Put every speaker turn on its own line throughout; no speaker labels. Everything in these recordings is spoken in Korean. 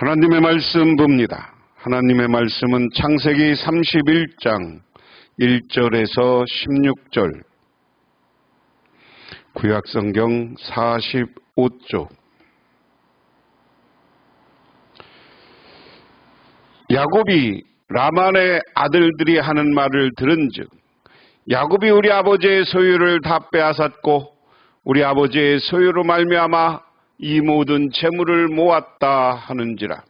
하나님의 말씀 봅니다. 하나님의 말씀은 창세기 31장 1절에서 16절, 구약성경 45쪽. 야곱이 라반의 아들들이 하는 말을 들은즉 야곱이 우리 아버지의 소유를 다 빼앗았고 우리 아버지의 소유로 말미암아 이 모든 재물을 모았다 하는지라.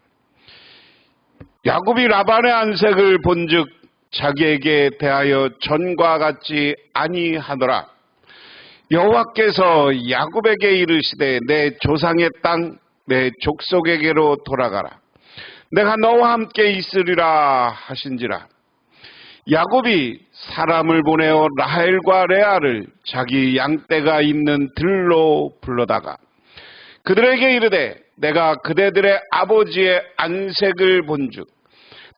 야곱이 라반의 안색을 본즉 자기에게 대하여 전과 같지 아니하더라. 여호와께서 야곱에게 이르시되 내 조상의 땅 내 족속에게로 돌아가라. 내가 너와 함께 있으리라 하신지라. 야곱이 사람을 보내어 라헬과 레아를 자기 양떼가 있는 들로 불러다가 그들에게 이르되 내가 그대들의 아버지의 안색을 본즉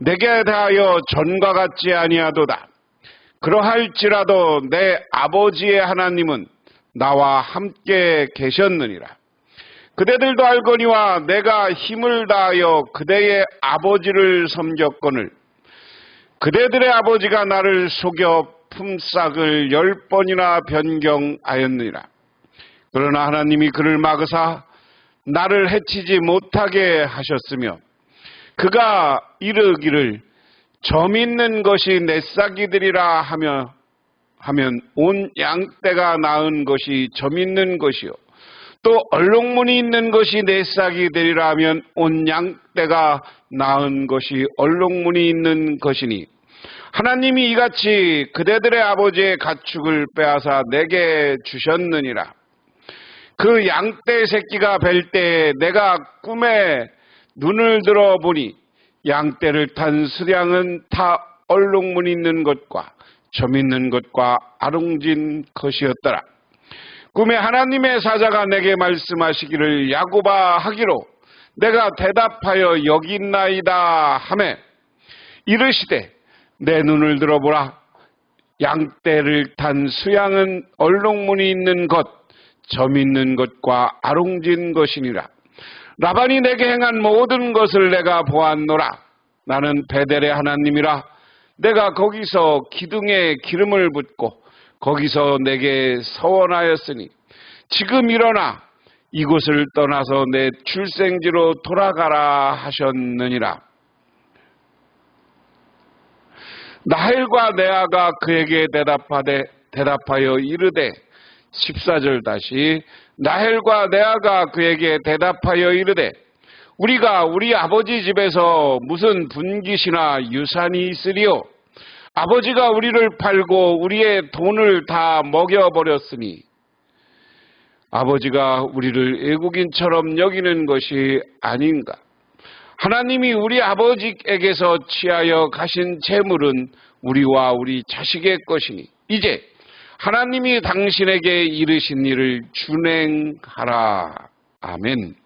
내게 대하여 전과 같지 아니하도다. 그러할지라도 내 아버지의 하나님은 나와 함께 계셨느니라. 그대들도 알거니와 내가 힘을 다하여 그대의 아버지를 섬겼거늘 그대들의 아버지가 나를 속여 품삯을 10번이나 변경하였느니라. 그러나 하나님이 그를 막으사 나를 해치지 못하게 하셨으며 그가 이르기를 점 있는 것이 내 싹이들이라 하면 온 양떼가 낳은 것이 점 있는 것이요 또 얼룩무늬 있는 것이 내 싹이 되리라 하면 온 양떼가 낳은 것이 얼룩무늬 있는 것이니 하나님이 이같이 그대들의 아버지의 가축을 빼앗아 내게 주셨느니라. 그 양떼 새끼가 뵐 때 내가 꿈에 눈을 들어 보니 양떼를 탄 수량은 다 얼룩무늬 있는 것과 점 있는 것과 아롱진 것이었더라. 꿈에 하나님의 사자가 내게 말씀하시기를 야곱아 하기로 내가 대답하여 여기 있나이다 하매 이르시되 내 눈을 들어보라. 양떼를 탄 수양은 얼룩무늬 있는 것, 점 있는 것과 아롱진 것이니라. 라반이 내게 행한 모든 것을 내가 보았노라. 나는 베델의 하나님이라. 내가 거기서 기둥에 기름을 붓고 거기서 내게 서원하였으니 지금 일어나 이곳을 떠나서 내 출생지로 돌아가라 하셨느니라. 라헬과 레아가 그에게 대답하여 이르되 14절 다시 라헬과 레아가 그에게 대답하여 이르되 우리가 우리 아버지 집에서 무슨 분깃이나 유산이 있으리요? 아버지가 우리를 팔고 우리의 돈을 다 먹여버렸으니 아버지가 우리를 애국인처럼 여기는 것이 아닌가? 하나님이 우리 아버지에게서 취하여 가신 재물은 우리와 우리 자식의 것이니 이제 하나님이 당신에게 이르신 일을 준행하라. 아멘.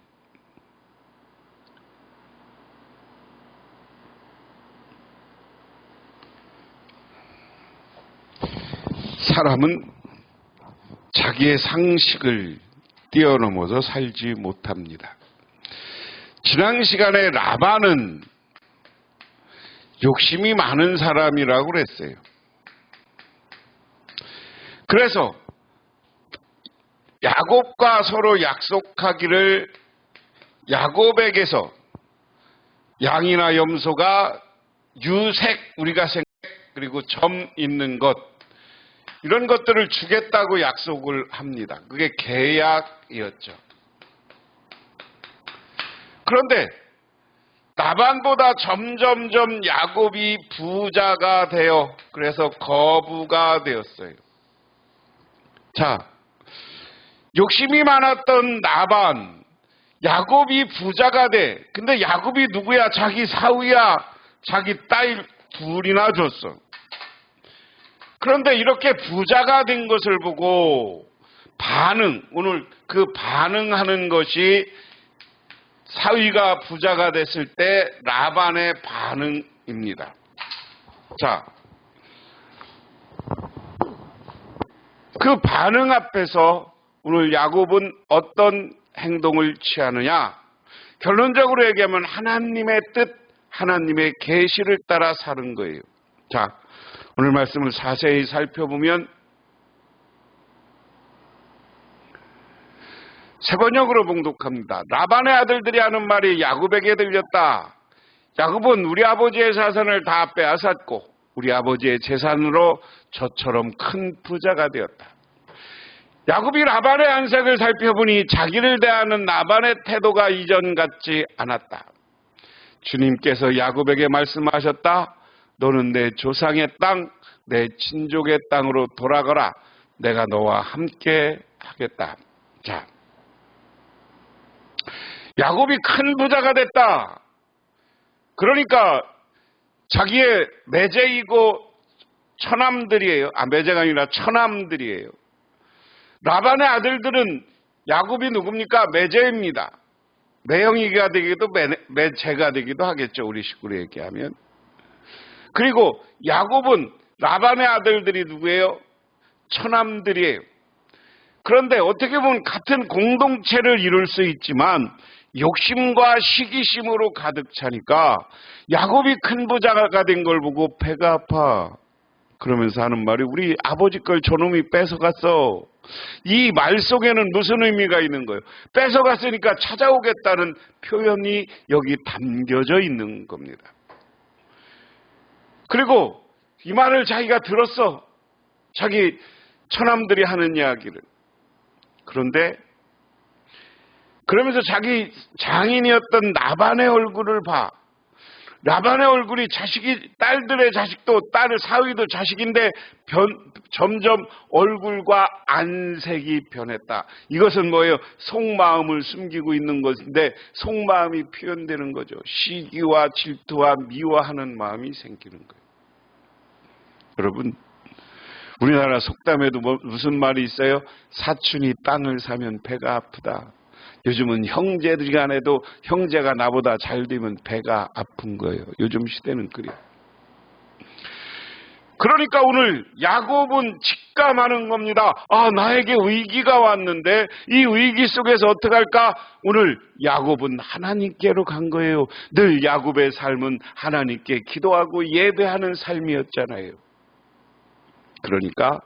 사람은 자기의 상식을 뛰어넘어서 살지 못합니다. 지난 시간에 라반은 욕심이 많은 사람이라고 그랬어요. 그래서 야곱과 서로 약속하기를 야곱에게서 양이나 염소가 유색, 우리가 생각 그리고 점 있는 것 이런 것들을 주겠다고 약속을 합니다. 그게 계약이었죠. 그런데 라반보다 점점점 야곱이 부자가 되어 그래서 거부가 되었어요. 자, 욕심이 많았던 라반, 야곱이 부자가 돼. 근데 야곱이 누구야? 자기 사위야. 자기 딸 둘이나 줬어. 그런데 이렇게 부자가 된 것을 보고 오늘 그 반응하는 것이 사위가 부자가 됐을 때 라반의 반응입니다. 자, 그 반응 앞에서 오늘 야곱은 어떤 행동을 취하느냐? 결론적으로 얘기하면 하나님의 뜻, 하나님의 계시를 따라 사는 거예요. 자, 오늘 말씀을 자세히 살펴보면 세 번역으로 봉독합니다. 라반의 아들들이 하는 말이 야곱에게 들렸다. 야곱은 우리 아버지의 자산을 다 빼앗았고 우리 아버지의 재산으로 저처럼 큰 부자가 되었다. 야곱이 라반의 안색을 살펴보니 자기를 대하는 라반의 태도가 이전 같지 않았다. 주님께서 야곱에게 말씀하셨다. 너는 내 조상의 땅, 내 친족의 땅으로 돌아가라. 내가 너와 함께 하겠다. 자, 야곱이 큰 부자가 됐다. 그러니까 자기의 매제이고 처남들이에요. 매제가 아니라 처남들이에요. 라반의 아들들은 야곱이 누굽니까? 매제입니다. 매형이가 되기도 매제가 되기도 하겠죠. 우리 식구로 얘기하면. 그리고 야곱은 라반의 아들들이 누구예요? 처남들이에요. 그런데 어떻게 보면 같은 공동체를 이룰 수 있지만 욕심과 시기심으로 가득 차니까 야곱이 큰 부자가 된 걸 보고 배가 아파. 그러면서 하는 말이 우리 아버지 걸 저놈이 뺏어갔어. 이 말 속에는 무슨 의미가 있는 거예요? 뺏어갔으니까 찾아오겠다는 표현이 여기 담겨져 있는 겁니다. 그리고 이 말을 자기가 들었어. 자기 처남들이 하는 이야기를. 그런데 그러면서 자기 장인이었던 라반의 얼굴을 봐. 라반의 얼굴이 딸들의 자식도 딸의 사위도 자식인데 점점 얼굴과 안색이 변했다. 이것은 뭐예요? 속마음을 숨기고 있는 것인데 속마음이 표현되는 거죠. 시기와 질투와 미워하는 마음이 생기는 거예요. 여러분, 우리나라 속담에도 무슨 말이 있어요? 사촌이 땅을 사면 배가 아프다. 요즘은 형제들 간에도 형제가 나보다 잘 되면 배가 아픈 거예요. 요즘 시대는 그래요. 그러니까 오늘 야곱은 직감하는 겁니다. 나에게 위기가 왔는데 이 위기 속에서 어떻게 할까? 오늘 야곱은 하나님께로 간 거예요. 늘 야곱의 삶은 하나님께 기도하고 예배하는 삶이었잖아요. 그러니까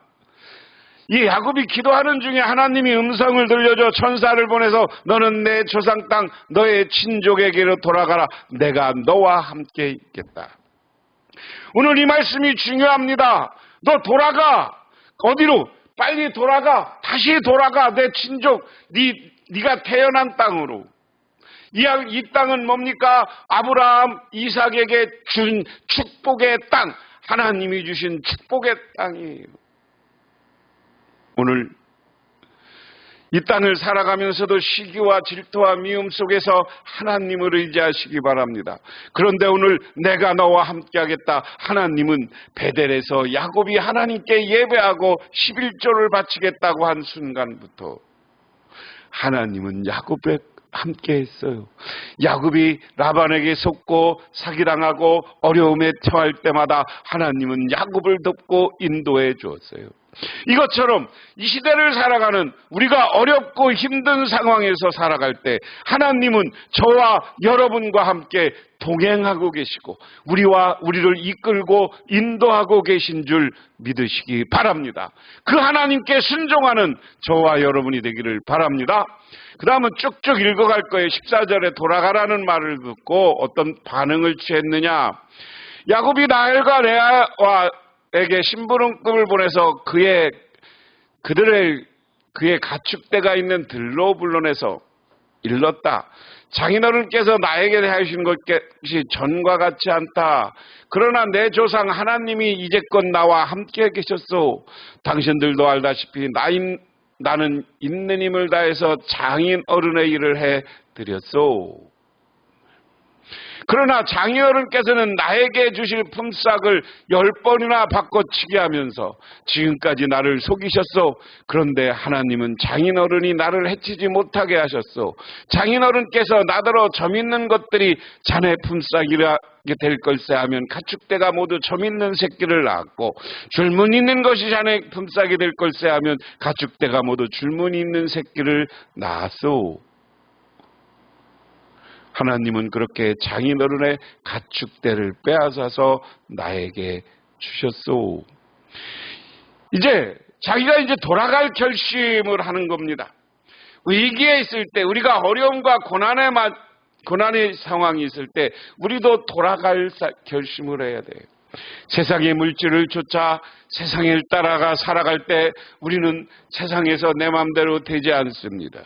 이 야곱이 기도하는 중에 하나님이 음성을 들려줘 천사를 보내서 너는 내 조상 땅 너의 친족에게로 돌아가라. 내가 너와 함께 있겠다. 오늘 이 말씀이 중요합니다. 너 돌아가. 어디로? 빨리 돌아가. 다시 돌아가. 내 친족, 네가 태어난 땅으로. 이 땅은 뭡니까? 아브라함, 이삭에게 준 축복의 땅. 하나님이 주신 축복의 땅이에요. 오늘 이 땅을 살아가면서도 시기와 질투와 미움 속에서 하나님을 의지하시기 바랍니다. 그런데 오늘 내가 너와 함께하겠다. 하나님은 베델에서 야곱이 하나님께 예배하고 11조를 바치겠다고 한 순간부터 하나님은 야곱에 함께 했어요. 야곱이 라반에게 속고 사기당하고 어려움에 처할 때마다 하나님은 야곱을 돕고 인도해 주었어요. 이것처럼 이 시대를 살아가는 우리가 어렵고 힘든 상황에서 살아갈 때 하나님은 저와 여러분과 함께 동행하고 계시고 우리를 이끌고 인도하고 계신 줄 믿으시기 바랍니다. 그 하나님께 순종하는 저와 여러분이 되기를 바랍니다. 그 다음은 쭉쭉 읽어갈 거예요. 14절에 돌아가라는 말을 듣고 어떤 반응을 취했느냐. 야곱이 라헬과 레아에게 심부름꾼을 보내서 그의 가축대가 있는 들로 불러내서 일렀다. 장인어른께서 나에게 하신 것이 전과 같지 않다. 그러나 내 조상 하나님이 이제껏 나와 함께 계셨소. 당신들도 알다시피 나는 있는 힘을 다해서 장인어른의 일을 해드렸소. 그러나 장인어른께서는 나에게 주실 품삯을 10번이나 바꿔치기 하면서 지금까지 나를 속이셨소. 그런데 하나님은 장인어른이 나를 해치지 못하게 하셨소. 장인어른께서 나더러 점 있는 것들이 자네 품삯이라 될 걸세 하면 가축대가 모두 점 있는 새끼를 낳았고 줄무늬 있는 것이 자네 품삯이 될 걸세 하면 가축대가 모두 줄무늬 있는 새끼를 낳았소. 하나님은 그렇게 장인어른의 가축대를 빼앗아서 나에게 주셨소. 이제 자기가 이제 돌아갈 결심을 하는 겁니다. 위기에 있을 때, 우리가 어려움과 고난의 상황이 있을 때 우리도 돌아갈 결심을 해야 돼요. 세상의 물질을 쫓아 세상을 따라가 살아갈 때 우리는 세상에서 내 마음대로 되지 않습니다.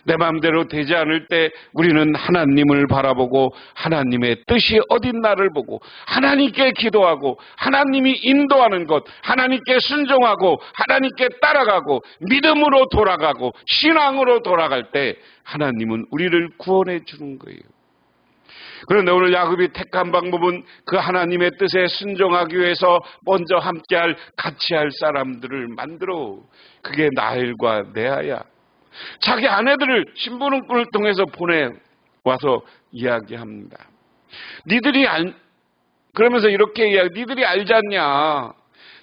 내 마음대로 되지 않을 때 우리는 하나님을 바라보고 하나님의 뜻이 어딨나를 보고 하나님께 기도하고 하나님이 인도하는 것, 하나님께 순종하고 하나님께 따라가고 믿음으로 돌아가고 신앙으로 돌아갈 때 하나님은 우리를 구원해 주는 거예요. 그런데 오늘 야곱이 택한 방법은 그 하나님의 뜻에 순종하기 위해서 먼저 같이 할 사람들을 만들어. 그게 라헬과 레아야. 자기 아내들을 신부름꾼을 통해서 보내와서 이야기합니다. 그러면서 이렇게 니들이 알지 않냐?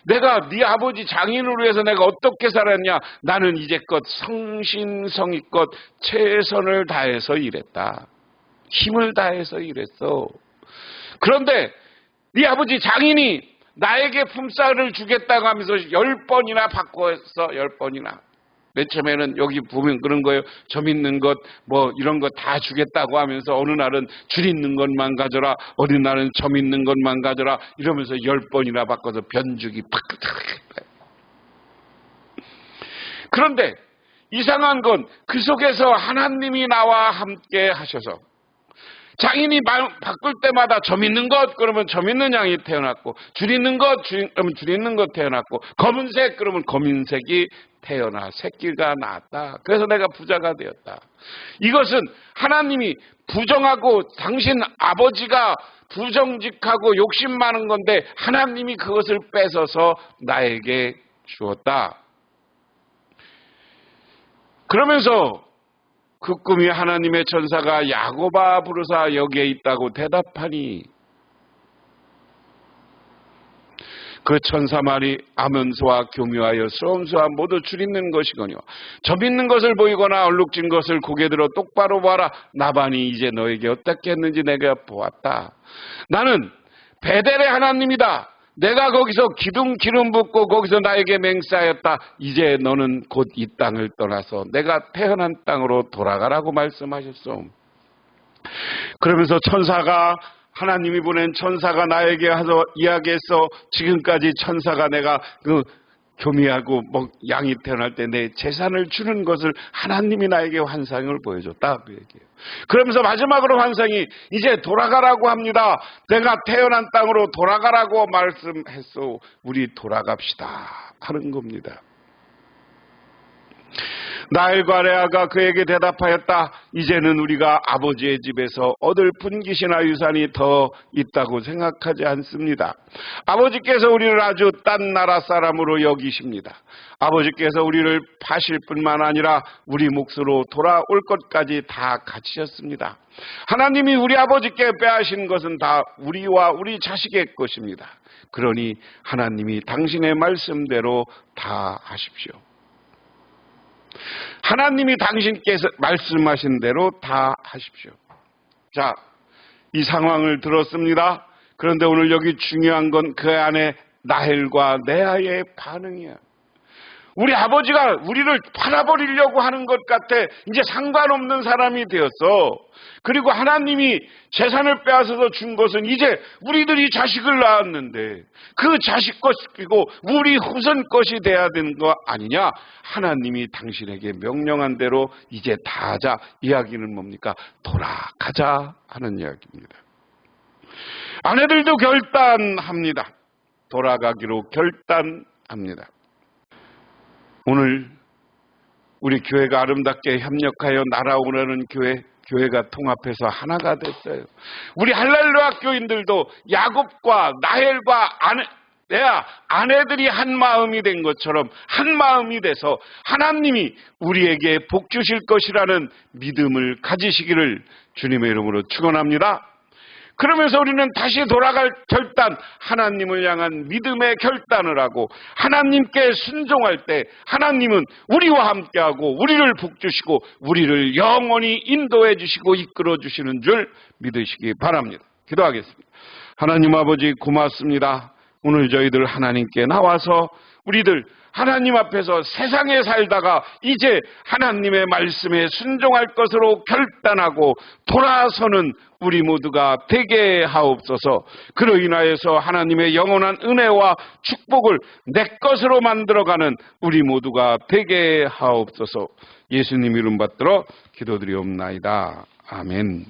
내가 네 아버지 장인을 위해서 내가 어떻게 살았냐? 나는 이제껏 성심성의껏 최선을 다해서 일했다. 힘을 다해서 일했어. 그런데 네 아버지 장인이 나에게 품삯을 주겠다고 하면서 10번이나 바꿔서 10번이나. 맨 처음에는 여기 보면 그런 거예요. 점 있는 것, 뭐 이런 거 다 주겠다고 하면서 어느 날은 줄 있는 것만 가져라. 어느 날은 점 있는 것만 가져라. 이러면서 10번이나 바꿔서 변주기 팍. 그런데 이상한 건 그 속에서 하나님이 나와 함께 하셔서 장인이 바꿀 때마다 점 있는 것 그러면 점 있는 양이 태어났고 줄 있는 것 그러면 줄 있는 것 태어났고 검은색 그러면 검은색이 태어나 새끼가 낳았다. 그래서 내가 부자가 되었다. 이것은 하나님이 부정하고 당신 아버지가 부정직하고 욕심 많은 건데 하나님이 그것을 뺏어서 나에게 주었다. 그러면서 그 꿈이 하나님의 천사가 야곱아 부르사 여기에 있다고 대답하니 그 천사 말이 아면서와 교묘하여 수엄수와 모두 줄 있는 것이거니와 점 있는 것을 보이거나 얼룩진 것을 고개 들어 똑바로 봐라. 나반이 이제 너에게 어떻게 했는지 내가 보았다. 나는 베델의 하나님이다. 내가 거기서 기름 붓고 거기서 나에게 맹세하였다. 이제 너는 곧 이 땅을 떠나서 내가 태어난 땅으로 돌아가라고 말씀하셨소. 그러면서 하나님이 보낸 천사가 나에게 와서 이야기했어. 지금까지 천사가 내가 교미하고 양이 태어날 때 내 재산을 주는 것을 하나님이 나에게 환상을 보여줬다. 그 얘기예요. 그러면서 마지막으로 환상이 이제 돌아가라고 합니다. 내가 태어난 땅으로 돌아가라고 말씀했어. 우리 돌아갑시다 하는 겁니다. 라헬과 레아가 그에게 대답하였다. 이제는 우리가 아버지의 집에서 얻을 분깃이나 유산이 더 있다고 생각하지 않습니다. 아버지께서 우리를 아주 딴 나라 사람으로 여기십니다. 아버지께서 우리를 파실 뿐만 아니라 우리 몫으로 돌아올 것까지 다 갖추셨습니다. 하나님이 우리 아버지께 빼앗은 것은 다 우리와 우리 자식의 것입니다. 그러니 하나님이 당신의 말씀대로 다 하십시오. 하나님이 당신께서 말씀하신 대로 다 하십시오. 자, 이 상황을 들었습니다. 그런데 오늘 여기 중요한 건 그 안에 라헬과 레아의 반응이야. 우리 아버지가 우리를 팔아버리려고 하는 것 같아. 이제 상관없는 사람이 되었어. 그리고 하나님이 재산을 빼앗아서 준 것은 이제 우리들이 자식을 낳았는데 그 자식 것이고 우리 후손 것이 돼야 되는 거 아니냐. 하나님이 당신에게 명령한 대로 이제 다 하자. 이야기는 뭡니까? 돌아가자 하는 이야기입니다. 아내들도 결단합니다. 돌아가기로 결단합니다. 오늘 우리 교회가 아름답게 협력하여 날아오려는 교회가 통합해서 하나가 됐어요. 우리 할렐루야 교인들도 야곱과 라헬과 레아 아내들이 한 마음이 된 것처럼 한 마음이 돼서 하나님이 우리에게 복 주실 것이라는 믿음을 가지시기를 주님의 이름으로 축원합니다. 그러면서 우리는 다시 돌아갈 결단, 하나님을 향한 믿음의 결단을 하고 하나님께 순종할 때 하나님은 우리와 함께하고 우리를 북주시고 우리를 영원히 인도해 주시고 이끌어 주시는 줄 믿으시기 바랍니다. 기도하겠습니다. 하나님 아버지 고맙습니다. 오늘 저희들 하나님께 나와서 우리들 하나님 앞에서 세상에 살다가 이제 하나님의 말씀에 순종할 것으로 결단하고 돌아서는 우리 모두가 되게 하옵소서. 그로 인하여서 하나님의 영원한 은혜와 축복을 내 것으로 만들어가는 우리 모두가 되게 하옵소서. 예수님 이름 받들어 기도드리옵나이다. 아멘.